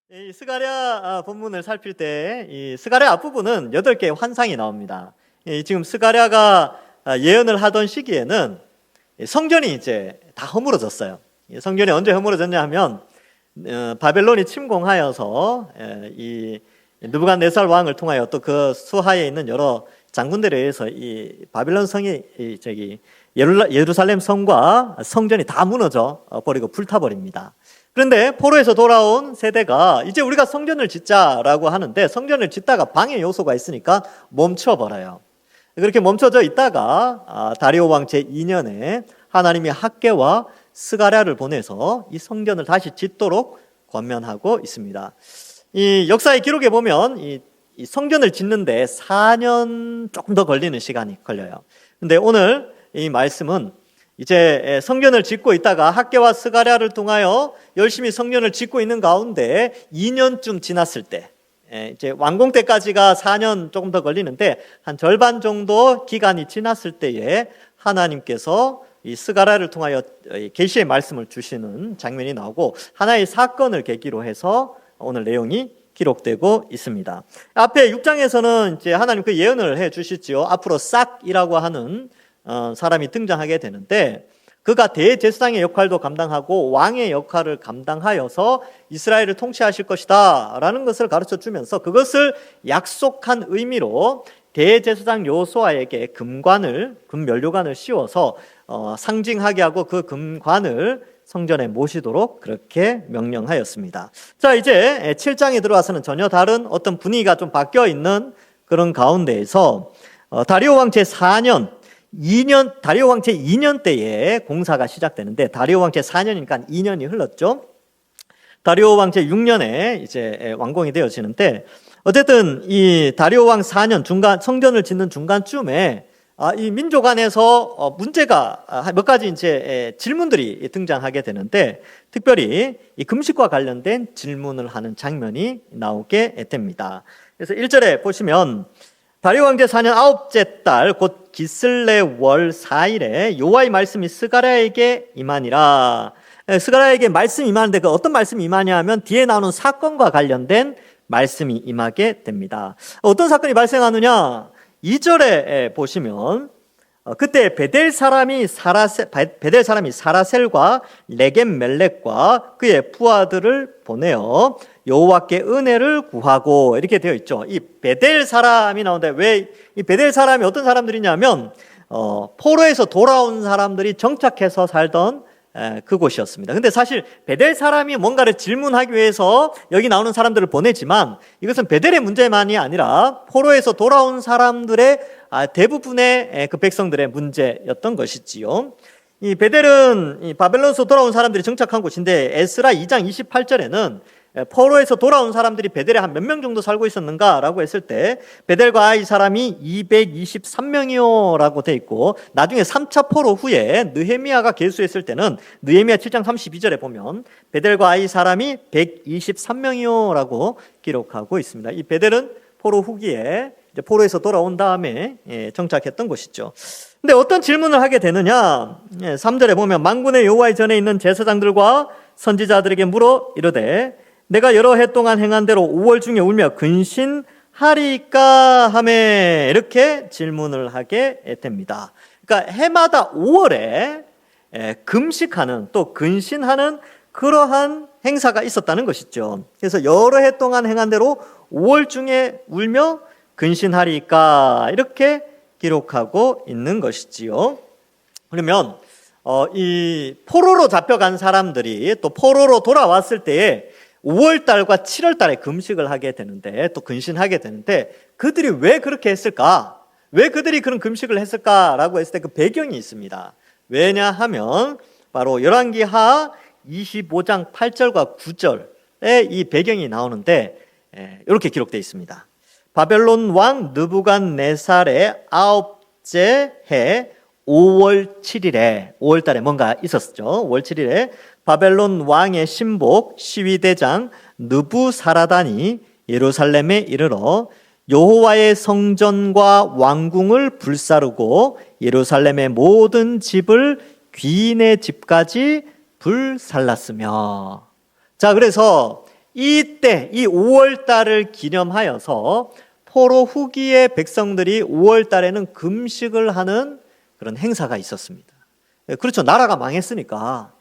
이 스가랴 본문을 살필 때 이 스가랴 앞부분은 8개의 환상이 나옵니다. 지금 스가랴가 예언을 하던 시기에는 성전이 이제 다 허물어졌어요. 성전이 언제 허물어졌냐 하면 바벨론이 침공하여서 이 느부갓네살 왕을 통하여 또 그 수하에 있는 여러 장군들에 의해서 이 바벨론 성이 예루살렘 성과 성전이 다 무너져 버리고 불타버립니다. 그런데 포로에서 돌아온 세대가 이제 우리가 성전을 짓자라고 하는데 성전을 짓다가 방해 요소가 있으니까 멈춰버려요. 그렇게 멈춰져 있다가 다리오 왕 제2년에 하나님이 학개와 스가랴를 보내서 이 성전을 다시 짓도록 권면하고 있습니다. 이 역사의 기록에 보면 이 성전을 짓는데 4년 조금 더 걸리는 시간이 걸려요. 근데 오늘 이 말씀은 이제 성전을 짓고 있다가 학개와 스가랴를 통하여 열심히 성전을 짓고 있는 가운데 2년쯤 지났을 때, 이제 완공 때까지가 4년 조금 더 걸리는데 한 절반 정도 기간이 지났을 때에 하나님께서 이 스가랴를 통하여 계시의 말씀을 주시는 장면이 나오고 하나의 사건을 계기로 해서 오늘 내용이 기록되고 있습니다. 앞에 6장에서는 이제 하나님 그 예언을 해 주시지요. 앞으로 싹이라고 하는 사람이 등장하게 되는데 그가 대제사장의 역할도 감당하고 왕의 역할을 감당하여서 이스라엘을 통치하실 것이다 라는 것을 가르쳐 주면서 그것을 약속한 의미로 대제사장 요수아에게 금면류관을 씌워서 상징하게 하고 그 금관을 성전에 모시도록 그렇게 명령하였습니다. 자, 이제 7장에 들어와서는 전혀 다른 어떤 분위기가 좀 바뀌어 있는 그런 가운데에서 다리오 왕 제4년 다리오 왕 제2년 때에 공사가 시작되는데 다리오 왕 제4년이니까 2년이 흘렀죠. 다리오 왕 제6년에 이제 완공이 되어지는데 어쨌든 이 다리오 왕 4년 중간 성전을 짓는 중간쯤에 이 민족 안에서 문제가 몇 가지 이제 질문들이 등장하게 되는데 특별히 이 금식과 관련된 질문을 하는 장면이 나오게 됩니다. 그래서 1절에 보시면 다리오 왕 제4년 9째 달 곧 기슬레 월 4일에 여호와의 말씀이 스가랴에게 임하니라. 스가랴에게 말씀이 임하는데 그 어떤 말씀이 임하냐 하면 뒤에 나오는 사건과 관련된 말씀이 임하게 됩니다. 어떤 사건이 발생하느냐? 2절에 보시면 그때 베델 사람이 사라셀과 레겜멜렉과 그의 부하들을 보내어 여호와께 은혜를 구하고 이렇게 되어 있죠. 이 베델 사람이 나오는데 왜 이 베델 사람이 어떤 사람들이냐면 포로에서 돌아온 사람들이 정착해서 살던 그곳이었습니다. 근데 사실 베델 사람이 뭔가를 질문하기 위해서 여기 나오는 사람들을 보내지만 이것은 베델의 문제만이 아니라 포로에서 돌아온 사람들의 대부분의 그 백성들의 문제였던 것이지요. 이 베델은 이 바벨론에서 돌아온 사람들이 정착한 곳인데 에스라 2장 28절에는 포로에서 돌아온 사람들이 베델에 한 몇 명 정도 살고 있었는가라고 했을 때 베델과 아이 사람이 223명이요 라고 돼 있고 나중에 3차 포로 후에 느헤미야가 계수했을 때는 느헤미야 7장 32절에 보면 베델과 아이 사람이 123명이요 라고 기록하고 있습니다. 이 베델은 포로 후기에 이제 포로에서 돌아온 다음에 정착했던 곳이죠. 근데 어떤 질문을 하게 되느냐? 3절에 보면 만군의 여호와의 전에 있는 제사장들과 선지자들에게 물어 이르되 내가 여러 해 동안 행한 대로 5월 중에 울며 근신하리까 하매 이렇게 질문을 하게 됩니다. 그러니까 해마다 5월에 금식하는 또 근신하는 그러한 행사가 있었다는 것이죠. 그래서 여러 해 동안 행한 대로 5월 중에 울며 근신하리까 이렇게 기록하고 있는 것이지요. 그러면 이 포로로 잡혀간 사람들이 또 포로로 돌아왔을 때에 5월달과 7월달에 금식을 하게 되는데 또 근신하게 되는데 그들이 왜 그렇게 했을까? 왜 그들이 그런 금식을 했을까라고 했을 때 그 배경이 있습니다. 왜냐하면 바로 열왕기하 25장 8절과 9절에 이 배경이 나오는데 이렇게 기록되어 있습니다. 바벨론 왕 느부갓네살의 9째 해 5월 7일에 5월달에 뭔가 있었죠. 5월 7일에 바벨론 왕의 신복 시위대장 느부사라단이 예루살렘에 이르러 여호와의 성전과 왕궁을 불사르고 예루살렘의 모든 집을 귀인의 집까지 불살랐으며 자 그래서 이때 이 5월 달을 기념하여서 포로 후기의 백성들이 5월 달에는 금식을 하는 그런 행사가 있었습니다. 그렇죠. 나라가 망했으니까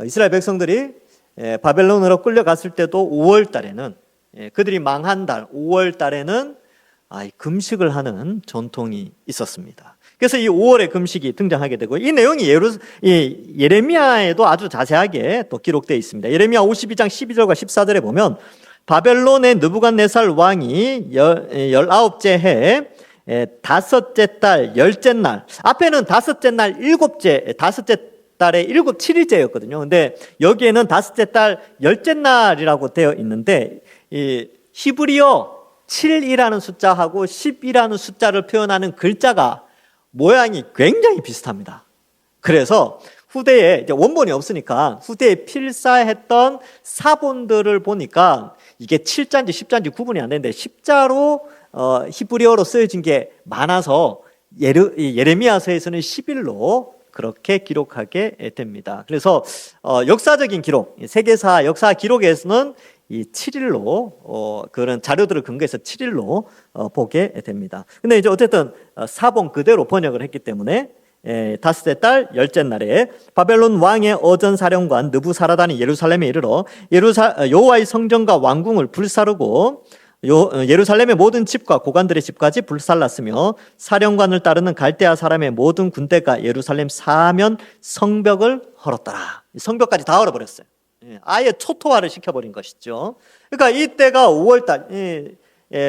이스라엘 백성들이 바벨론으로 끌려갔을 때도 5월 달에는 그들이 망한 달 5월 달에는 금식을 하는 전통이 있었습니다. 그래서 이 5월의 금식이 등장하게 되고 이 내용이 예레미야에도 아주 자세하게 또 기록되어 있습니다. 예레미야 52장 12절과 14절에 보면 바벨론의 느부갓네살 왕이 19째 해 다섯째 달 열째 날, 앞에는 다섯째 날 다섯째 달에 7일째였거든요. 근데 여기에는 다섯째 달 열째 날이라고 되어 있는데 이 히브리어 7이라는 숫자하고 10이라는 숫자를 표현하는 글자가 모양이 굉장히 비슷합니다. 그래서 후대에 이제 원본이 없으니까 후대에 필사했던 사본들을 보니까 이게 7자인지 10자인지 구분이 안 되는데 10자로 히브리어로 쓰여진 게 많아서 예레미야서에서는 11로 그렇게 기록하게 됩니다. 그래서 역사적인 기록, 세계사 역사 기록에서는 이 7일로 그런 자료들을 근거해서 7일로 보게 됩니다. 근데 이제 어쨌든 사본 그대로 번역을 했기 때문에 다섯째 달 열째 날에 바벨론 왕의 어전 사령관 느부사라단이 예루살렘에 이르러 여호와의 성전과 왕궁을 불사르고 예루살렘의 모든 집과 고관들의 집까지 불살랐으며 사령관을 따르는 갈대아 사람의 모든 군대가 예루살렘 사면 성벽을 헐었더라. 성벽까지 다 헐어버렸어요. 아예 초토화를 시켜버린 것이죠. 그러니까 이때가 5월달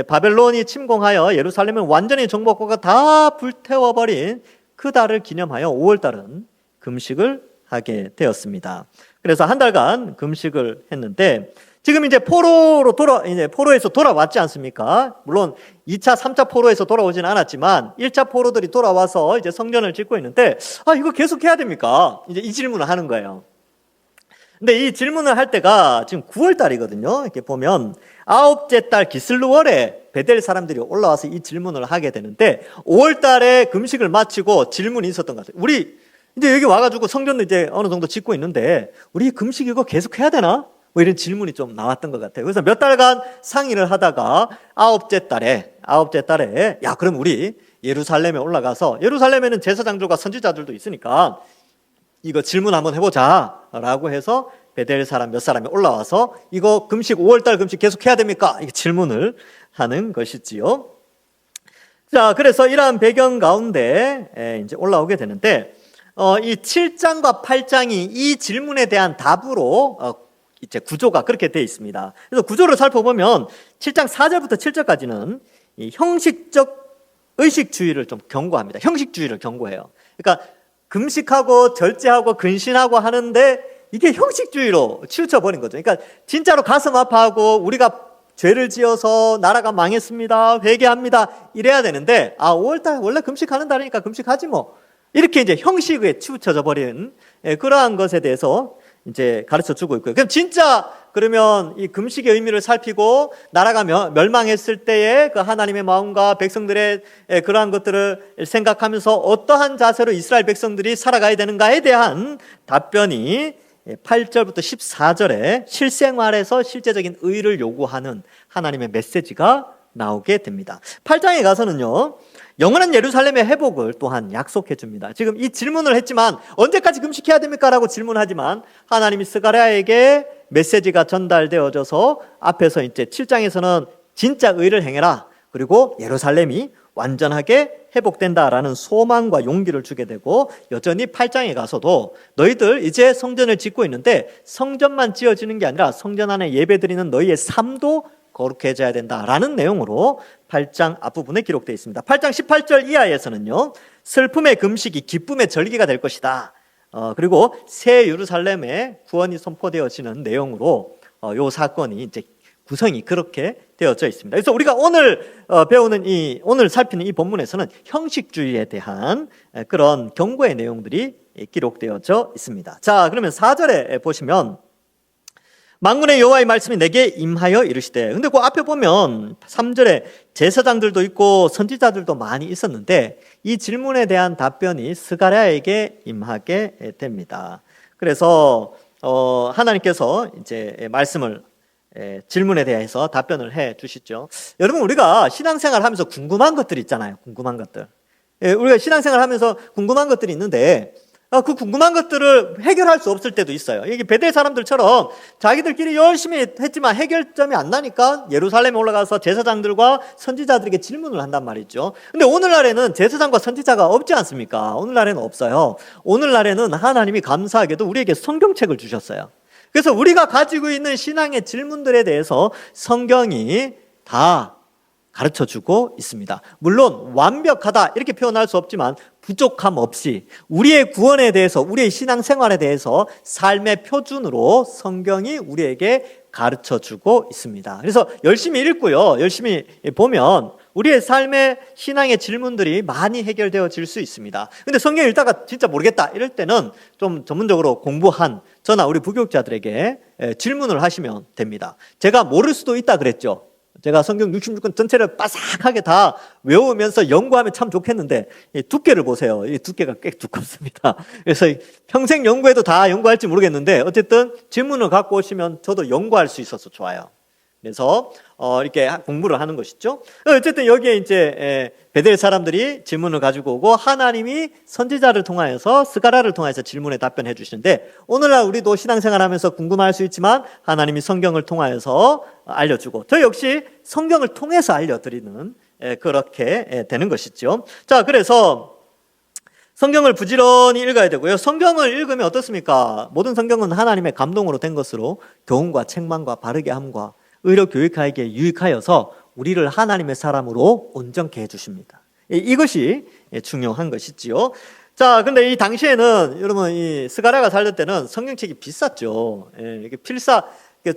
바벨론이 침공하여 예루살렘을 완전히 정복하고 다 불태워버린 그 달을 기념하여 5월달은 금식을 하게 되었습니다. 그래서 한 달간 금식을 했는데 지금 이제 포로에서 돌아왔지 않습니까? 물론 2차, 3차 포로에서 돌아오진 않았지만 1차 포로들이 돌아와서 이제 성전을 짓고 있는데 이거 계속 해야 됩니까? 이제 이 질문을 하는 거예요. 근데 이 질문을 할 때가 지금 9월 달이거든요. 이렇게 보면 9째 달 기슬루월에 베델 사람들이 올라와서 이 질문을 하게 되는데 5월 달에 금식을 마치고 질문이 있었던 것 같아요. 우리 이제 여기 와가지고 성전도 이제 어느 정도 짓고 있는데 우리 금식 이거 계속 해야 되나? 뭐 이런 질문이 좀 나왔던 것 같아요. 그래서 몇 달간 상의를 하다가 9째 달에 야 그럼 우리 예루살렘에 올라가서 예루살렘에는 제사장들과 선지자들도 있으니까 이거 질문 한번 해보자 라고 해서 베델 사람 몇 사람이 올라와서 이거 금식 5월달 금식 계속 해야 됩니까? 이렇게 질문을 하는 것이지요. 자, 그래서 이러한 배경 가운데 이제 올라오게 되는데 이 7장과 8장이 이 질문에 대한 답으로 이제 구조가 그렇게 되어 있습니다. 그래서 구조를 살펴보면 7장 4절부터 7절까지는 이 형식적 의식주의를 좀 경고합니다. 형식주의를 경고해요. 그러니까 금식하고 절제하고 근신하고 하는데 이게 형식주의로 치우쳐버린 거죠. 그러니까 진짜로 가슴 아파하고 우리가 죄를 지어서 나라가 망했습니다. 회개합니다. 이래야 되는데 5월달 원래 금식하는 달이니까 금식하지 뭐. 이렇게 이제 형식에 치우쳐져 버린 그러한 것에 대해서 이제 가르쳐 주고 있고요. 그럼 진짜 그러면 이 금식의 의미를 살피고 나라가 멸망했을 때의 그 하나님의 마음과 백성들의 그러한 것들을 생각하면서 어떠한 자세로 이스라엘 백성들이 살아가야 되는가에 대한 답변이 8절부터 14절에 실생활에서 실제적인 의를 요구하는 하나님의 메시지가 나오게 됩니다. 8장에 가서는요, 영원한 예루살렘의 회복을 또한 약속해 줍니다. 지금 이 질문을 했지만 언제까지 금식해야 됩니까? 라고 질문하지만 하나님이 스가랴에게 메시지가 전달되어져서 앞에서 이제 7장에서는 진짜 의를 행해라. 그리고 예루살렘이 완전하게 회복된다라는 소망과 용기를 주게 되고 여전히 8장에 가서도 너희들 이제 성전을 짓고 있는데 성전만 지어지는 게 아니라 성전 안에 예배드리는 너희의 삶도 거룩해져야 된다라는 내용으로 8장 앞부분에 기록되어 있습니다. 8장 18절 이하에서는요, 슬픔의 금식이 기쁨의 절기가 될 것이다. 그리고 새 예루살렘의 구원이 선포되어지는 내용으로 요 사건이 이제 구성이 그렇게 되어져 있습니다. 그래서 우리가 오늘 오늘 살피는 이 본문에서는 형식주의에 대한 그런 경고의 내용들이 기록되어져 있습니다. 자, 그러면 4절에 보시면 만군의 여호와의 말씀이 내게 임하여 이르시되, 근데 그 앞에 보면 3절에 제사장들도 있고 선지자들도 많이 있었는데 이 질문에 대한 답변이 스가랴에게 임하게 됩니다. 그래서 하나님께서 이제 말씀을 질문에 대해서 답변을 해 주시죠. 여러분, 우리가 신앙생활 하면서 궁금한 것들이 있잖아요. 궁금한 것들. 우리가 신앙생활 하면서 궁금한 것들이 있는데 그 궁금한 것들을 해결할 수 없을 때도 있어요. 이게 베델 사람들처럼 자기들끼리 열심히 했지만 해결점이 안 나니까 예루살렘에 올라가서 제사장들과 선지자들에게 질문을 한단 말이죠. 근데 오늘날에는 제사장과 선지자가 없지 않습니까? 오늘날에는 없어요. 오늘날에는 하나님이 감사하게도 우리에게 성경책을 주셨어요. 그래서 우리가 가지고 있는 신앙의 질문들에 대해서 성경이 다 가르쳐주고 있습니다. 물론 완벽하다 이렇게 표현할 수 없지만 부족함 없이 우리의 구원에 대해서, 우리의 신앙생활에 대해서 삶의 표준으로 성경이 우리에게 가르쳐주고 있습니다. 그래서 열심히 읽고요, 열심히 보면 우리의 삶의 신앙의 질문들이 많이 해결되어질 수 있습니다. 근데 성경 읽다가 진짜 모르겠다 이럴 때는 좀 전문적으로 공부한 저나 우리 부교육자들에게 질문을 하시면 됩니다. 제가 모를 수도 있다 그랬죠. 제가 성경 66권 전체를 빠삭하게 다 외우면서 연구하면 참 좋겠는데 두께를 보세요. 이 두께가 꽤 두껍습니다. 그래서 평생 연구해도 다 연구할지 모르겠는데 어쨌든 질문을 갖고 오시면 저도 연구할 수 있어서 좋아요. 그래서 이렇게 공부를 하는 것이죠. 어쨌든 여기에 이제 베델 사람들이 질문을 가지고 오고 하나님이 선지자를 통하여서 스가랴를 통해서 질문에 답변해 주시는데 오늘날 우리도 신앙생활하면서 궁금할 수 있지만 하나님이 성경을 통하여서 알려주고 저 역시 성경을 통해서 알려드리는 그렇게 되는 것이죠. 자, 그래서 성경을 부지런히 읽어야 되고요. 성경을 읽으면 어떻습니까? 모든 성경은 하나님의 감동으로 된 것으로 교훈과 책망과 바르게 함과 의로 교육하기에 유익하여서 우리를 하나님의 사람으로 온전케 해주십니다. 이것이 중요한 것이지요. 자, 근데 이 당시에는 여러분 이 스가랴가 살던 때는 성경책이 비쌌죠. 이게 필사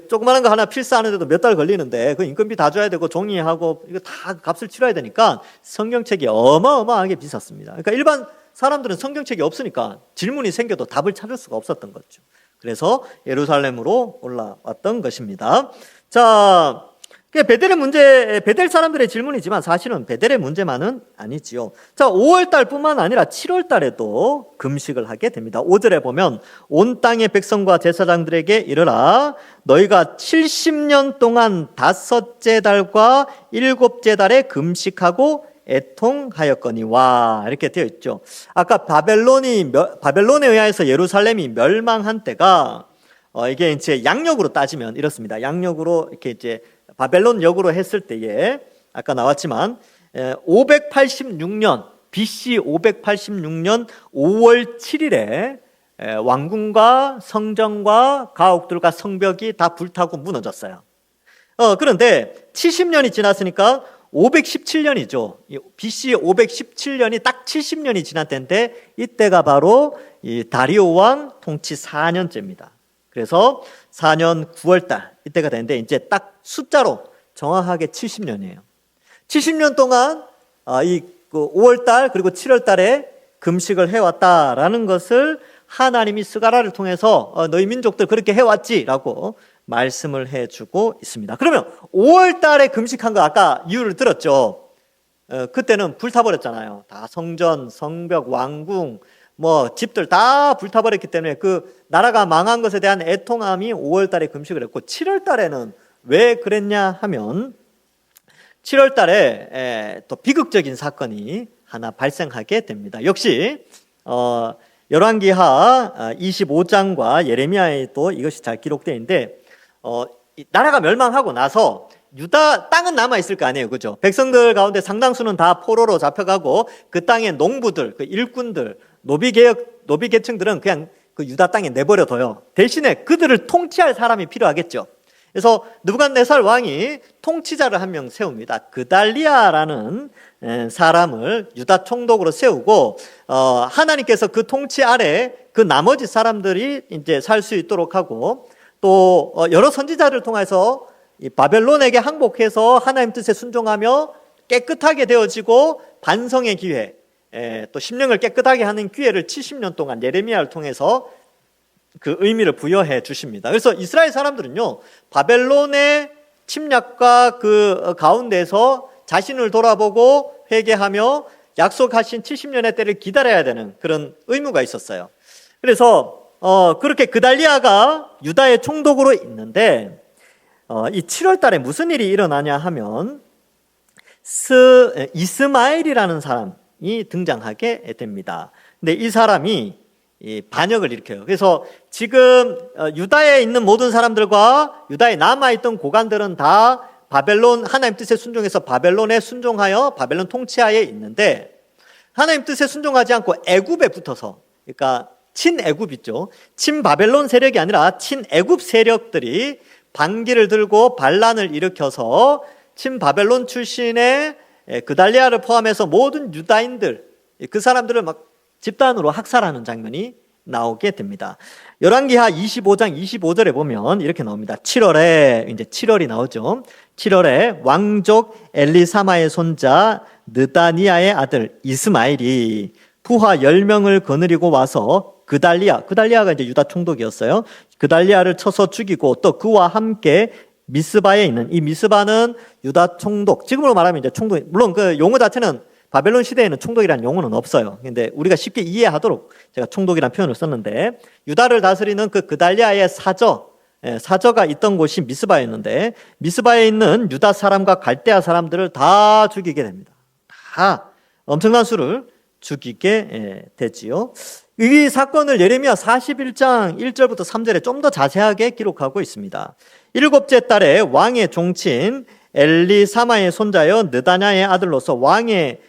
조그마한 거 하나 필사하는데도 몇 달 걸리는데 그 인건비 다 줘야 되고 종이하고 이거 다 값을 치러야 되니까 성경책이 어마어마하게 비쌌습니다. 그러니까 일반 사람들은 성경책이 없으니까 질문이 생겨도 답을 찾을 수가 없었던 거죠. 그래서 예루살렘으로 올라왔던 것입니다. 자, 베델 사람들의 질문이지만 사실은 베델의 문제만은 아니지요. 자, 5월 달뿐만 아니라 7월 달에도 금식을 하게 됩니다. 5절에 보면 온 땅의 백성과 제사장들에게 이르라 너희가 70년 동안 다섯째 달과 일곱째 달에 금식하고 애통하였거니와 이렇게 되어 있죠. 아까 바벨론에 의해서 예루살렘이 멸망한 때가 이게 이제 양력으로 따지면 이렇습니다. 양력으로 이렇게 이제 바벨론 역으로 했을 때에 아까 나왔지만 586년 BC 586년 5월 7일에 왕궁과 성전과 가옥들과 성벽이 다 불타고 무너졌어요. 그런데 70년이 지났으니까 517년이죠. BC 517년이 딱 70년이 지난 때인데 이때가 바로 이 다리오 왕 통치 4년째입니다. 그래서 4년 9월달 이때가 되는데 이제 딱 숫자로 정확하게 70년이에요. 70년 동안 이 5월달 그리고 7월달에 금식을 해왔다라는 것을 하나님이 스가랴를 통해서 너희 민족들 그렇게 해왔지라고 말씀을 해주고 있습니다. 그러면 5월달에 금식한 거 아까 이유를 들었죠. 그때는 불타버렸잖아요. 다 성전, 성벽, 왕궁 집들 다 불타버렸기 때문에 그 나라가 망한 것에 대한 애통함이 5월 달에 금식을 했고 7월 달에는 왜 그랬냐 하면 7월 달에 또 비극적인 사건이 하나 발생하게 됩니다. 역시 열왕기하 25장과 예레미야에 또 이것이 잘 기록되어 있는데 나라가 멸망하고 나서 유다 땅은 남아있을 거 아니에요. 그죠? 백성들 가운데 상당수는 다 포로로 잡혀가고 그 땅의 농부들, 그 일꾼들, 노비계층들은 그냥 그 유다 땅에 내버려둬요. 대신에 그들을 통치할 사람이 필요하겠죠. 그래서 느부갓네살 왕이 통치자를 한 명 세웁니다. 그달리아라는 사람을 유다 총독으로 세우고 하나님께서 그 통치 아래 그 나머지 사람들이 이제 살 수 있도록 하고 또 여러 선지자를 통해서 이 바벨론에게 항복해서 하나님 뜻에 순종하며 깨끗하게 되어지고 반성의 기회, 또 심령을 깨끗하게 하는 기회를 70년 동안 예레미야를 통해서 그 의미를 부여해 주십니다. 그래서 이스라엘 사람들은요, 바벨론의 침략과 그 가운데서 자신을 돌아보고 회개하며 약속하신 70년의 때를 기다려야 되는 그런 의무가 있었어요. 그래서 그렇게 그달리아가 유다의 총독으로 있는데 이 7월 달에 무슨 일이 일어나냐 하면 이스마엘이라는 사람이 등장하게 됩니다. 근데 이 사람이 이 반역을 일으켜요. 그래서 지금 유다에 있는 모든 사람들과 유다에 남아있던 고관들은 다 바벨론, 하나님 뜻에 순종해서 바벨론에 순종하여 바벨론 통치하에 있는데, 하나님 뜻에 순종하지 않고 애굽에 붙어서, 그러니까 친애굽 있죠. 친바벨론 세력이 아니라 친애굽 세력들이 반기를 들고 반란을 일으켜서 친바벨론 출신의 그달리아를 포함해서 모든 유다인들, 그 사람들을 막 집단으로 학살하는 장면이 나오게 됩니다. 열왕기하 25장 25절에 보면 이렇게 나옵니다. 7월에 이제 7월이 나오죠. 7월에 왕족 엘리사마의 손자 느다니아의 아들 이스마엘이 부하 10명을 거느리고 와서 그달리아가 이제 유다 총독이었어요. 그달리아를 쳐서 죽이고 또 그와 함께 미스바에 있는, 이 미스바는 유다 총독, 지금으로 말하면 이제 총독, 물론 그 용어 자체는 바벨론 시대에는 총독이라는 용어는 없어요. 근데 우리가 쉽게 이해하도록 제가 총독이라는 표현을 썼는데, 유다를 다스리는 그 그달리아의 사저가 있던 곳이 미스바였는데, 미스바에 있는 유다 사람과 갈대아 사람들을 다 죽이게 됩니다. 다 엄청난 수를 죽이게 되지요. 이 사건을 예레미야 41장 1절부터 3절에 좀 더 자세하게 기록하고 있습니다. 7째 달에 왕의 종친 엘리사마의 손자여 느다냐의 아들로서 왕의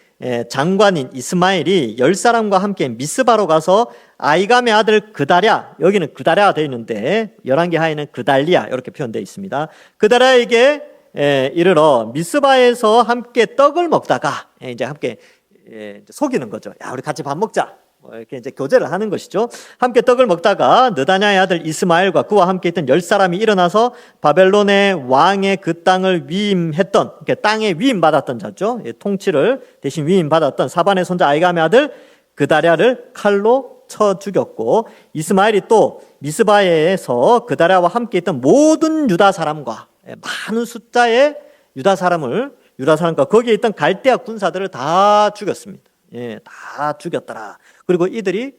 장관인 이스마엘이 10사람과 함께 미스바로 가서 아이감의 아들 그다랴, 여기는 그다랴가 되어 있는데 열왕기 하에는 그달리아 이렇게 표현되어 있습니다. 그다랴에게 이르러 미스바에서 함께 떡을 먹다가 이제 함께 속이는 거죠. 야, 우리 같이 밥 먹자. 이렇게 이제 교제를 하는 것이죠. 함께 떡을 먹다가 느다냐의 아들 이스마엘과 그와 함께 있던 10사람이 일어나서 바벨론의 왕의 그 땅을 위임했던, 그러니까 땅에 위임받았던 자죠. 통치를 대신 위임받았던 사반의 손자 아이감의 아들 그다랴를 칼로 쳐 죽였고, 이스마엘이 또 미스바에서 그다랴와 함께 있던 모든 유다 사람과 많은 숫자의 유다 사람과 거기에 있던 갈대아 군사들을 다 죽였습니다. 다 죽였더라. 그리고 이들이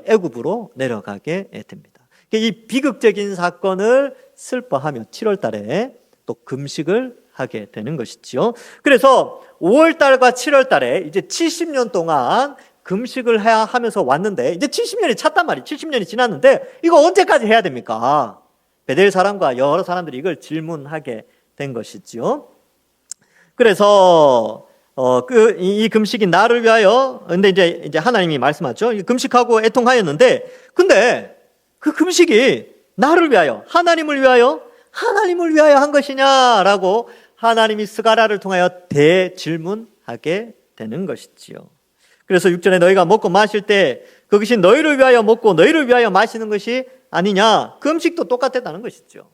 애굽으로 내려가게 됩니다. 이 비극적인 사건을 슬퍼하며 7월 달에 또 금식을 하게 되는 것이지요. 그래서 5월 달과 7월 달에 이제 70년 동안 금식을 해야 하면서 왔는데, 이제 70년이 찼단 말이에요. 70년이 지났는데 이거 언제까지 해야 됩니까? 베델 사람과 여러 사람들이 이걸 질문하게 된 것이지요. 그래서 이 금식이 나를 위하여, 근데 이제 하나님이 말씀하죠. 금식하고 애통하였는데, 근데 그 금식이 나를 위하여, 하나님을 위하여 한 것이냐라고 하나님이 스가랴를 통하여 대질문하게 되는 것이지요. 그래서 6절에 너희가 먹고 마실 때 그것이 너희를 위하여 먹고 너희를 위하여 마시는 것이 아니냐. 금식도 똑같았다는 것이죠.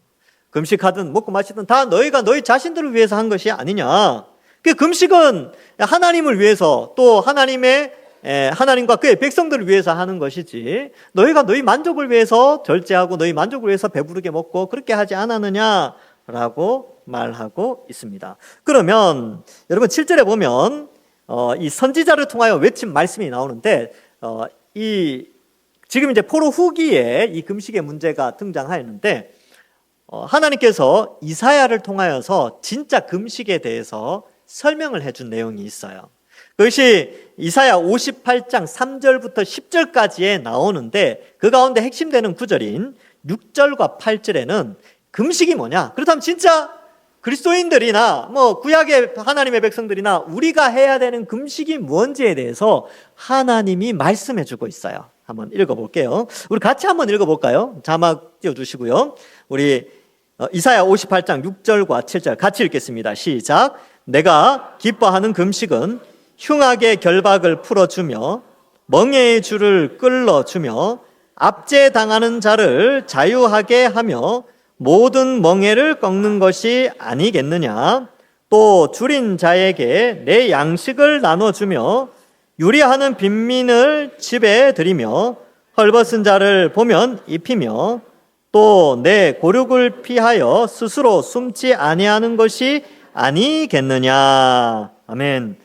금식하든 먹고 마시든 다 너희가 너희 자신들을 위해서 한 것이 아니냐. 그 금식은 하나님을 위해서, 또 하나님과 그의 백성들을 위해서 하는 것이지, 너희가 너희 만족을 위해서 절제하고 너희 만족을 위해서 배부르게 먹고 그렇게 하지 않았느냐라고 말하고 있습니다. 그러면 여러분 7절에 보면 이 선지자를 통하여 외친 말씀이 나오는데, 지금 이제 포로 후기에 이 금식의 문제가 등장하였는데, 하나님께서 이사야를 통하여서 진짜 금식에 대해서 설명을 해준 내용이 있어요. 그것이 이사야 58장 3절부터 10절까지에 나오는데, 그 가운데 핵심되는 구절인 6절과 8절에는 금식이 뭐냐, 그렇다면 진짜 그리스도인들이나 구약의 하나님의 백성들이나 우리가 해야 되는 금식이 뭔지에 대해서 하나님이 말씀해 주고 있어요. 한번 읽어볼게요. 우리 같이 한번 읽어볼까요? 자막 띄워주시고요. 우리 이사야 58장 6절과 7절 같이 읽겠습니다. 시작. 내가 기뻐하는 금식은 흉악의 결박을 풀어주며 멍에의 줄을 끌어주며 압제당하는 자를 자유하게 하며 모든 멍에를 꺾는 것이 아니겠느냐. 또 줄인 자에게 내 양식을 나눠주며 유리하는 빈민을 집에 들이며 헐벗은 자를 보면 입히며 또 내 고륙을 피하여 스스로 숨지 아니하는 것이 아니겠느냐. 아멘.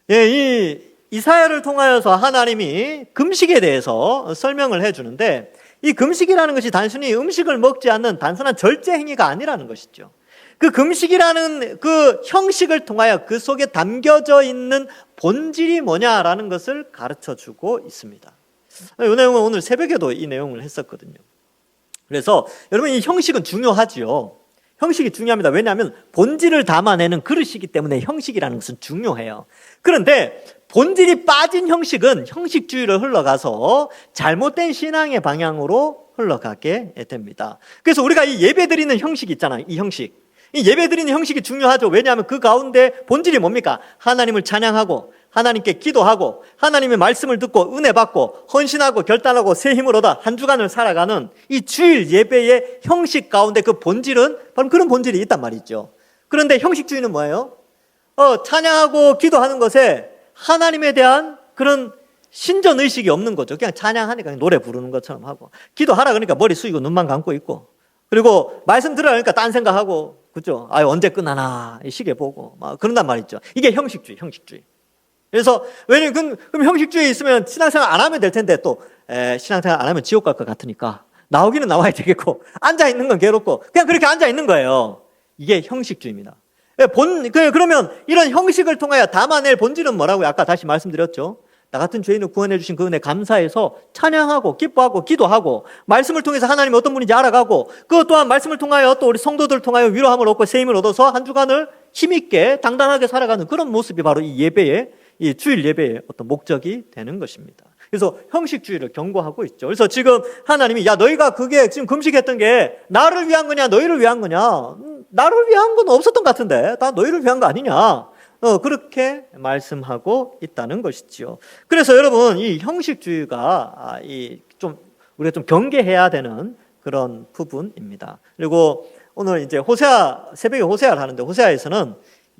이 이사야를 통하여서 하나님이 금식에 대해서 설명을 해주는데, 이 금식이라는 것이 단순히 음식을 먹지 않는 단순한 절제 행위가 아니라는 것이죠. 그 금식이라는 그 형식을 통하여 그 속에 담겨져 있는 본질이 뭐냐라는 것을 가르쳐 주고 있습니다. 이 내용은 오늘 새벽에도 이 내용을 했었거든요. 그래서 여러분, 이 형식은 중요하지요. 형식이 중요합니다. 왜냐하면 본질을 담아내는 그릇이기 때문에 형식이라는 것은 중요해요. 그런데 본질이 빠진 형식은 형식주의로 흘러가서 잘못된 신앙의 방향으로 흘러가게 됩니다. 그래서 우리가 이 예배 드리는 형식이 있잖아요. 이 형식. 이 예배 드리는 형식이 중요하죠. 왜냐하면 그 가운데 본질이 뭡니까? 하나님을 찬양하고 하나님께 기도하고 하나님의 말씀을 듣고 은혜 받고 헌신하고 결단하고 새 힘을 얻어 한 주간을 살아가는 이 주일 예배의 형식 가운데 그 본질은 바로 그런 본질이 있단 말이죠. 그런데 형식주의는 뭐예요? 찬양하고 기도하는 것에 하나님에 대한 그런 신전의식이 없는 거죠. 그냥 찬양하니까 그냥 노래 부르는 것처럼 하고, 기도하라 그러니까 머리 숙이고 눈만 감고 있고, 그리고 말씀 들으라니까 딴 생각하고, 그죠? 언제 끝나나 시계 보고 막 그런단 말이죠. 이게 형식주의. 그래서 왜냐면 그럼 형식주의에 있으면 신앙생활 안 하면 될 텐데, 또 신앙생활 안 하면 지옥 갈 것 같으니까 나오기는 나와야 되겠고 앉아 있는 건 괴롭고 그냥 그렇게 앉아 있는 거예요. 이게 형식주의입니다. 그러면 이런 형식을 통하여 담아낼 본질은 뭐라고요? 아까 다시 말씀드렸죠. 나 같은 죄인을 구원해 주신 그 은혜 감사해서 찬양하고 기뻐하고 기도하고 말씀을 통해서 하나님이 어떤 분인지 알아가고, 그것 또한 말씀을 통하여 또 우리 성도들을 통하여 위로함을 얻고 새 힘을 얻어서 한 주간을 힘있게 당당하게 살아가는 그런 모습이 바로 이 예배의, 이 주일 예배의 어떤 목적이 되는 것입니다. 그래서 형식주의를 경고하고 있죠. 그래서 지금 하나님이 너희가 그게 지금 금식했던 게 나를 위한 거냐 너희를 위한 거냐, 나를 위한 건 없었던 것 같은데 다 너희를 위한 거 아니냐, 그렇게 말씀하고 있다는 것이지요. 그래서 여러분, 이 형식주의가 우리가 좀 경계해야 되는 그런 부분입니다. 그리고 오늘 이제 새벽에 호세아를 하는데, 호세아에서는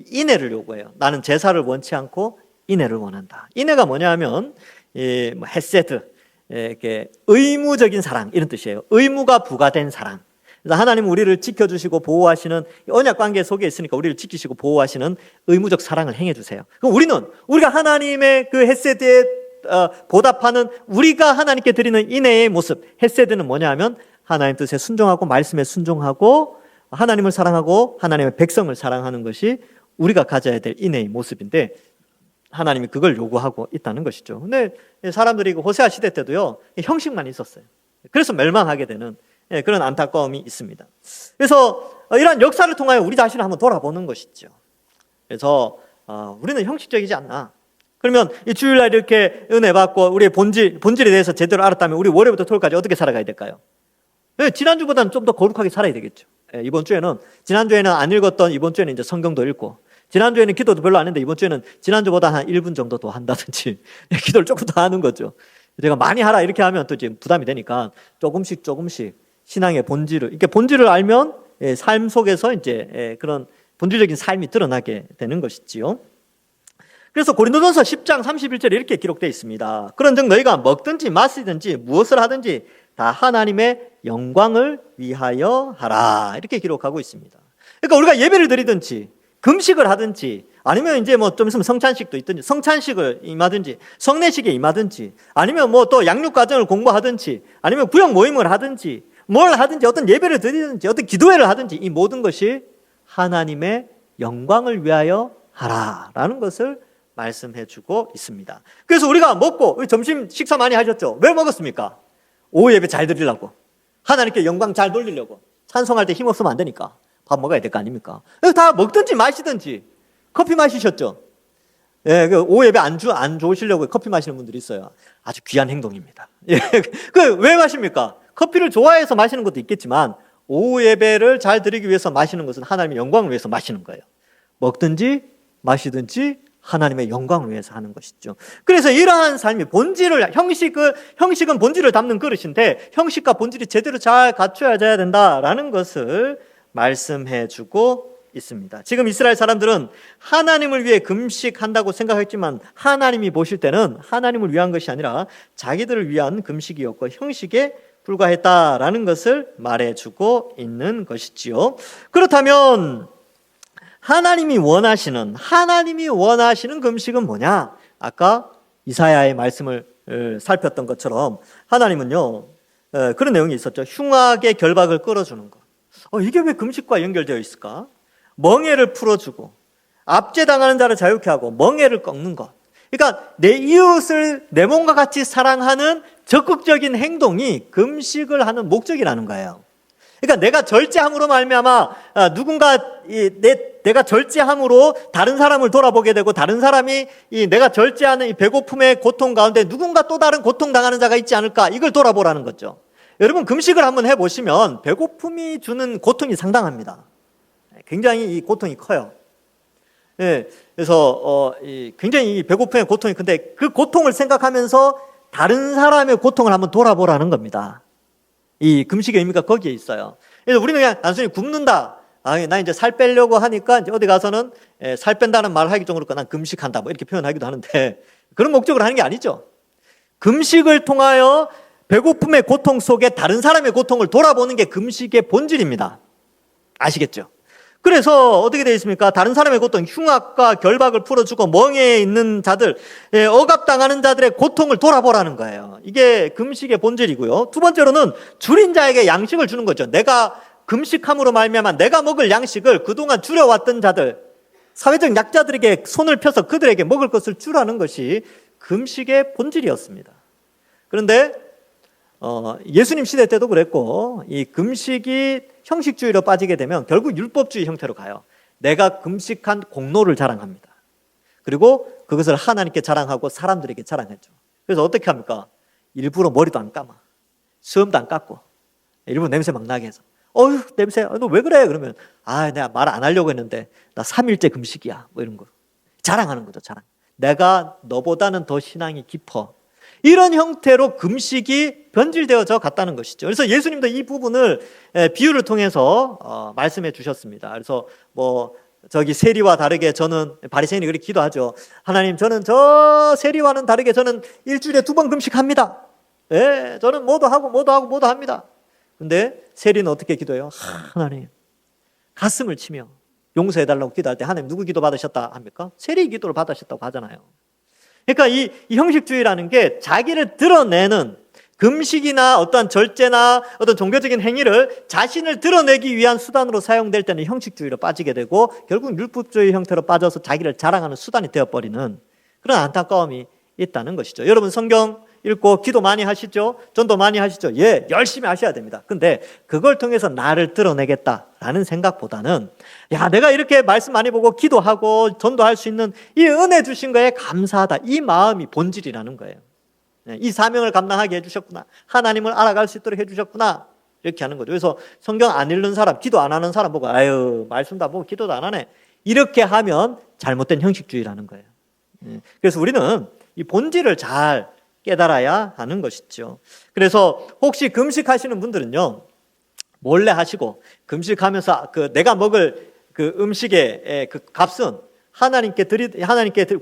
인애를 요구해요. 나는 제사를 원치 않고 인애를 원한다. 인애가 뭐냐면 헤세드, 이렇게 의무적인 사랑, 이런 뜻이에요. 의무가 부과된 사랑. 그래서 하나님은 우리를 지켜주시고 보호하시는 언약 관계 속에 있으니까 우리를 지키시고 보호하시는 의무적 사랑을 행해 주세요. 그럼 우리가 하나님의 그 헤세드에 보답하는, 우리가 하나님께 드리는 인애의 모습, 헤세드는 뭐냐면 하나님 뜻에 순종하고 말씀에 순종하고 하나님을 사랑하고 하나님의 백성을 사랑하는 것이 우리가 가져야 될 인애의 모습인데, 하나님이 그걸 요구하고 있다는 것이죠. 근데 사람들이 호세아 시대 때도요, 형식만 있었어요. 그래서 멸망하게 되는 그런 안타까움이 있습니다. 그래서 이러한 역사를 통하여 우리 자신을 한번 돌아보는 것이죠. 그래서 우리는 형식적이지 않나. 그러면 이 주일날 이렇게 은혜 받고 우리의 본질에 대해서 제대로 알았다면 우리 월요일부터 토요일까지 어떻게 살아가야 될까요? 지난주보다는 좀 더 거룩하게 살아야 되겠죠. 지난주에는 안 읽었던 이번 주에는 이제 성경도 읽고, 지난주에는 기도도 별로 안 했는데 이번 주에는 지난주보다 한 1분 정도 더 한다든지 기도를 조금 더 하는 거죠. 제가 많이 하라 이렇게 하면 또 지금 부담이 되니까 조금씩 신앙의 본질을 알면 삶 속에서 이제 그런 본질적인 삶이 드러나게 되는 것이지요. 그래서 고린도전서 10장 31절에 이렇게 기록되어 있습니다. 그런즉 너희가 먹든지 마시든지 무엇을 하든지 다 하나님의 영광을 위하여 하라, 이렇게 기록하고 있습니다. 그러니까 우리가 예배를 드리든지 금식을 하든지, 아니면 이제 좀 있으면 성찬식도 있든지, 성찬식을 임하든지, 성례식에 임하든지, 아니면 또 양육과정을 공부하든지, 아니면 구역 모임을 하든지, 뭘 하든지, 어떤 예배를 드리든지, 어떤 기도회를 하든지, 이 모든 것이 하나님의 영광을 위하여 하라라는 것을 말씀해 주고 있습니다. 그래서 우리가 먹고, 점심 식사 많이 하셨죠? 왜 먹었습니까? 오후 예배 잘 드리려고, 하나님께 영광 잘 돌리려고. 찬송할 때 힘 없으면 안 되니까 밥 먹어야 될 거 아닙니까? 다 먹든지 마시든지. 커피 마시셨죠? 오후 예배 안 좋으시려고 커피 마시는 분들이 있어요. 아주 귀한 행동입니다. 왜 마십니까? 커피를 좋아해서 마시는 것도 있겠지만 오후 예배를 잘 드리기 위해서 마시는 것은 하나님의 영광을 위해서 마시는 거예요. 먹든지 마시든지 하나님의 영광을 위해서 하는 것이죠. 그래서 이러한 삶이 형식은 본질을 담는 그릇인데, 형식과 본질이 제대로 잘 갖춰져야 된다라는 것을 말씀해 주고 있습니다. 지금 이스라엘 사람들은 하나님을 위해 금식한다고 생각했지만 하나님이 보실 때는 하나님을 위한 것이 아니라 자기들을 위한 금식이었고 형식에 불과했다라는 것을 말해주고 있는 것이지요. 그렇다면 하나님이 원하시는 금식은 뭐냐? 아까 이사야의 말씀을 살폈던 것처럼 하나님은요, 그런 내용이 있었죠. 흉악의 결박을 끌어주는 것. 이게 왜 금식과 연결되어 있을까? 멍에를 풀어주고 압제당하는 자를 자유케 하고 멍에를 꺾는 것. 그러니까 내 이웃을 내 몸과 같이 사랑하는 적극적인 행동이 금식을 하는 목적이라는 거예요. 그러니까 내가 절제함으로 말미암아 내가 절제함으로 다른 사람을 돌아보게 되고 다른 사람이 내가 절제하는 이 배고픔의 고통 가운데 누군가 또 다른 고통당하는 자가 있지 않을까, 이걸 돌아보라는 거죠. 여러분, 금식을 한번 해보시면 배고픔이 주는 고통이 상당합니다. 굉장히 이 고통이 커요. 그래서 굉장히 이 배고픔의 고통이 큰데 그 고통을 생각하면서 다른 사람의 고통을 한번 돌아보라는 겁니다. 이 금식의 의미가 거기에 있어요. 그래서 우리는 그냥 단순히 굶는다, 나 이제 살 빼려고 하니까 이제 어디 가서는 살 뺀다는 말을 하기 좀 그렇고 난 금식한다, 뭐 이렇게 표현하기도 하는데 그런 목적으로 하는 게 아니죠. 금식을 통하여 배고픔의 고통 속에 다른 사람의 고통을 돌아보는 게 금식의 본질입니다. 아시겠죠? 그래서 어떻게 되어 있습니까? 다른 사람의 고통, 흉악과 결박을 풀어주고 멍에 있는 자들, 억압당하는 자들의 고통을 돌아보라는 거예요. 이게 금식의 본질이고요. 두 번째로는 줄인 자에게 양식을 주는 거죠. 내가 금식함으로 말미암아 내가 먹을 양식을 그동안 줄여왔던 자들, 사회적 약자들에게 손을 펴서 그들에게 먹을 것을 주라는 것이 금식의 본질이었습니다. 그런데 예수님 시대 때도 그랬고, 이 금식이 형식주의로 빠지게 되면 결국 율법주의 형태로 가요. 내가 금식한 공로를 자랑합니다. 그리고 그것을 하나님께 자랑하고 사람들에게 자랑했죠. 그래서 어떻게 합니까? 일부러 머리도 안 감아, 수염도 안 깎고, 일부러 냄새 막 나게 해서 냄새, 너 왜 그래? 그러면 내가 말 안 하려고 했는데 나 3일째 금식이야, 뭐 이런 거 자랑하는 거죠. 자랑. 내가 너보다는 더 신앙이 깊어. 이런 형태로 금식이 변질되어져 갔다는 것이죠. 그래서 예수님도 이 부분을 비유를 통해서 말씀해 주셨습니다. 그래서 세리와 다르게 저는, 바리새인이 그렇게 기도하죠. 하나님, 저는 저 세리와는 다르게 저는 일주일에 2번 금식합니다. 저는 뭐도 합니다. 근데 세리는 어떻게 기도해요? 하나님, 가슴을 치며 용서해달라고 기도할 때 하나님 누구 기도 받으셨다 합니까? 세리 기도를 받으셨다고 하잖아요. 그러니까 이 형식주의라는 게 자기를 드러내는, 금식이나 어떤 절제나 어떤 종교적인 행위를 자신을 드러내기 위한 수단으로 사용될 때는 형식주의로 빠지게 되고 결국 율법주의 형태로 빠져서 자기를 자랑하는 수단이 되어버리는 그런 안타까움이 있다는 것이죠. 여러분, 성경 읽고 기도 많이 하시죠? 전도 많이 하시죠? 열심히 하셔야 됩니다. 근데 그걸 통해서 나를 드러내겠다라는 생각보다는 내가 이렇게 말씀 많이 보고 기도하고 전도할 수 있는 이 은혜 주신 거에 감사하다, 이 마음이 본질이라는 거예요. 이 사명을 감당하게 해주셨구나, 하나님을 알아갈 수 있도록 해주셨구나, 이렇게 하는 거죠. 그래서 성경 안 읽는 사람, 기도 안 하는 사람 보고 말씀도 안 보고 기도도 안 하네, 이렇게 하면 잘못된 형식주의라는 거예요. 그래서 우리는 이 본질을 잘 깨달아야 하는 것이죠. 그래서 혹시 금식하시는 분들은요, 몰래 하시고 금식하면서 내가 먹을 그 음식의 그 값은 하나님께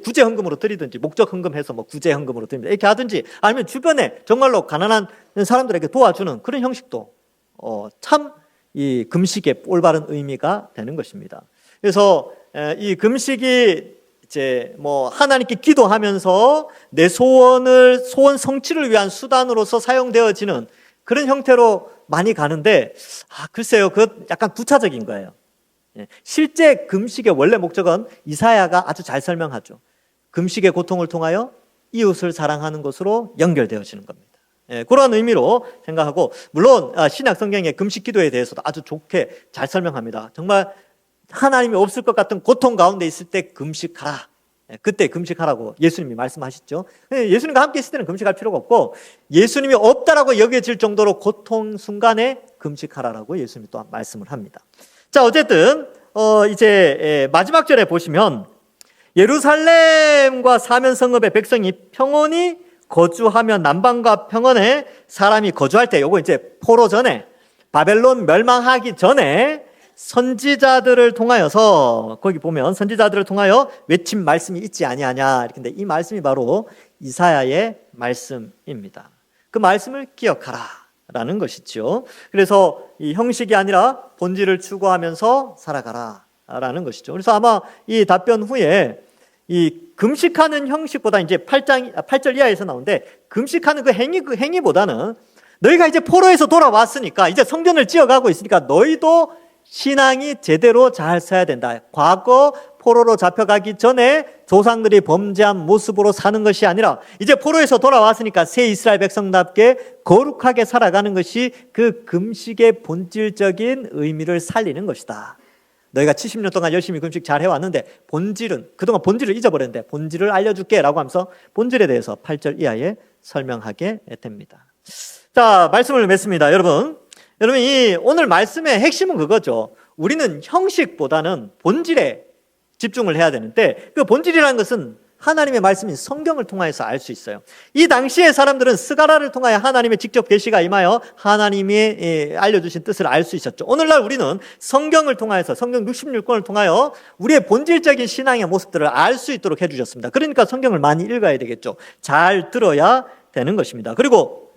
구제 헌금으로 드리든지, 목적 헌금해서 구제 헌금으로 드립니다, 이렇게 하든지, 아니면 주변에 정말로 가난한 사람들에게 도와주는 그런 형식도 참 이 금식의 올바른 의미가 되는 것입니다. 그래서 이 금식이 이제 하나님께 기도하면서 내 소원 성취를 위한 수단으로서 사용되어지는 그런 형태로 많이 가는데, 글쎄요, 그건 약간 부차적인 거예요. 실제 금식의 원래 목적은 이사야가 아주 잘 설명하죠. 금식의 고통을 통하여 이웃을 사랑하는 것으로 연결되어지는 겁니다. 그런 의미로 생각하고, 물론 신약 성경의 금식 기도에 대해서도 아주 좋게 잘 설명합니다. 정말 하나님이 없을 것 같은 고통 가운데 있을 때 금식하라, 그때 금식하라고 예수님이 말씀하시죠. 예수님과 함께 있을 때는 금식할 필요가 없고, 예수님이 없다라고 여겨질 정도로 고통 순간에 금식하라라고 예수님이 또 말씀을 합니다. 자, 어쨌든 이제 마지막 절에 보시면 예루살렘과 사면 성읍의 백성이 평온히 거주하며 남방과 평원에 사람이 거주할 때, 요거 이제 포로 전에, 바벨론 멸망하기 전에 선지자들을 통하여서, 거기 보면 선지자들을 통하여 외친 말씀이 있지 아니하냐, 이렇게. 이 말씀이 바로 이사야의 말씀입니다. 그 말씀을 기억하라 라는 것이죠. 그래서 이 형식이 아니라 본질을 추구하면서 살아가라 라는 것이죠. 그래서 아마 이 답변 후에 이 금식하는 형식보다 이제 8절 이하에서 나오는데, 금식하는 그 행위보다는 너희가 이제 포로에서 돌아왔으니까 이제 성전을 지어가고 있으니까 너희도 신앙이 제대로 잘 서야 된다. 과거 포로로 잡혀가기 전에 조상들이 범죄한 모습으로 사는 것이 아니라 이제 포로에서 돌아왔으니까 새 이스라엘 백성답게 거룩하게 살아가는 것이 그 금식의 본질적인 의미를 살리는 것이다. 너희가 70년 동안 열심히 금식 잘 해왔는데 본질은 그동안 본질을 잊어버렸는데 본질을 알려줄게 라고 하면서 본질에 대해서 8절 이하에 설명하게 됩니다. 자, 말씀을 맺습니다. 여러분 이 오늘 말씀의 핵심은 그거죠. 우리는 형식보다는 본질에 집중을 해야 되는데 그 본질이라는 것은 하나님의 말씀인 성경을 통하여서 알 수 있어요. 이 당시의 사람들은 스가랴를 통하여 하나님의 직접 계시가 임하여 하나님이 알려주신 뜻을 알 수 있었죠. 오늘날 우리는 성경을 통하여서 성경 66권을 통하여 우리의 본질적인 신앙의 모습들을 알 수 있도록 해주셨습니다. 그러니까 성경을 많이 읽어야 되겠죠. 잘 들어야 되는 것입니다. 그리고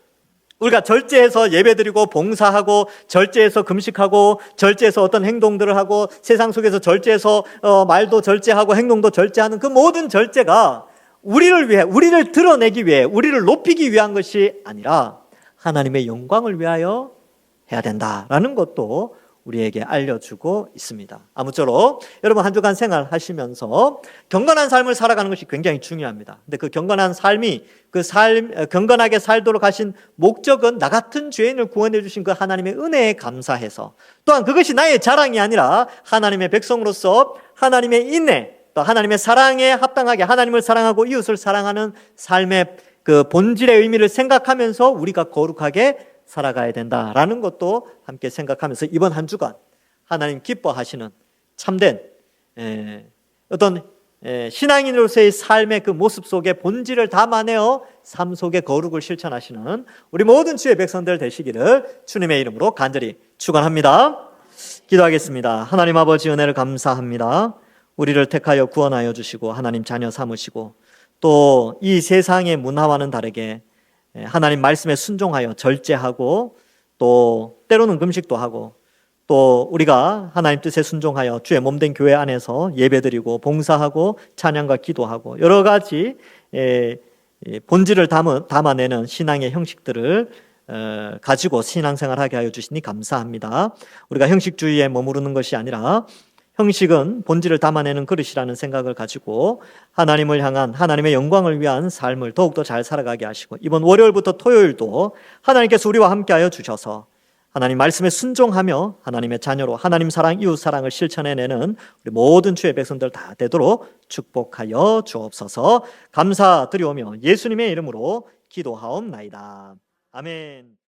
우리가 절제해서 예배드리고 봉사하고 절제해서 금식하고 절제해서 어떤 행동들을 하고 세상 속에서 절제해서 말도 절제하고 행동도 절제하는 그 모든 절제가 우리를 위해, 우리를 드러내기 위해, 우리를 높이기 위한 것이 아니라 하나님의 영광을 위하여 해야 된다라는 것도 우리에게 알려주고 있습니다. 아무쪼록 여러분 한 주간 생활하시면서 경건한 삶을 살아가는 것이 굉장히 중요합니다. 근데 그 경건한 삶이 경건하게 살도록 하신 목적은 나 같은 죄인을 구원해 주신 그 하나님의 은혜에 감사해서 또한 그것이 나의 자랑이 아니라 하나님의 백성으로서 하나님의 인내 또 하나님의 사랑에 합당하게 하나님을 사랑하고 이웃을 사랑하는 삶의 그 본질의 의미를 생각하면서 우리가 거룩하게 살아가야 된다라는 것도 함께 생각하면서 이번 한 주간 하나님 기뻐하시는 참된 어떤 신앙인으로서의 삶의 그 모습 속에 본질을 담아내어 삶 속의 거룩을 실천하시는 우리 모든 주의 백성들 되시기를 주님의 이름으로 간절히 축원합니다. 기도하겠습니다. 하나님 아버지 은혜를 감사합니다. 우리를 택하여 구원하여 주시고 하나님 자녀 삼으시고 또 이 세상의 문화와는 다르게 하나님 말씀에 순종하여 절제하고 또 때로는 금식도 하고 또 우리가 하나님 뜻에 순종하여 주의 몸된 교회 안에서 예배드리고 봉사하고 찬양과 기도하고 여러 가지 본질을 담아내는 신앙의 형식들을 가지고 신앙생활하게 하여 주시니 감사합니다. 우리가 형식주의에 머무르는 것이 아니라 형식은 본질을 담아내는 그릇이라는 생각을 가지고 하나님을 향한 하나님의 영광을 위한 삶을 더욱더 잘 살아가게 하시고 이번 월요일부터 토요일도 하나님께서 우리와 함께하여 주셔서 하나님 말씀에 순종하며 하나님의 자녀로 하나님 사랑, 이웃 사랑을 실천해내는 우리 모든 주의 백성들 다 되도록 축복하여 주옵소서. 감사드리오며 예수님의 이름으로 기도하옵나이다. 아멘.